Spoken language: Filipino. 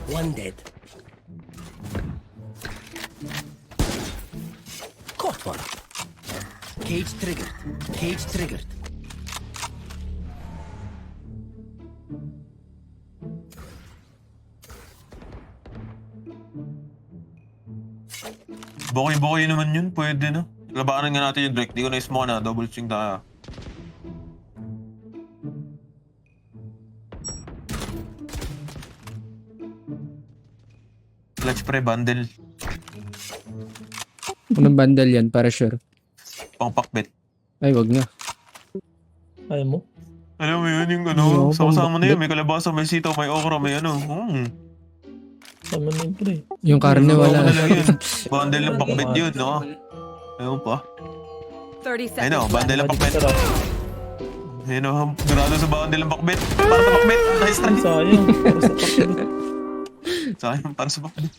One dead. Caught one. Cage triggered. Cage triggered. Bokoy-bokoy naman yun, pwede na. Labanan nga natin yung Drake, di ko na-smoke na, double ching tayo. Clutch pre, bundle, Anong bundle yan para sure? pang pakbet. Ay, wag na. Ayaw mo? Alam mo yun, yung Ayoko, sama-sama na yun, pakbet. may kalabasa, may sitaw, may okra, may ano. Tama na yun, pre. Yung karne Ano wala. na lang yun. Bundle ng pakbet yun, no? Ayun pa. 30 Ayun o, seconds bundle ng left. pakbet. Sarap. Ayun o, grado sa bundle ng pakbet. Para sa pakbet, nice try. Sayang. Para sa pakbet. Sayang, para sa pakbet.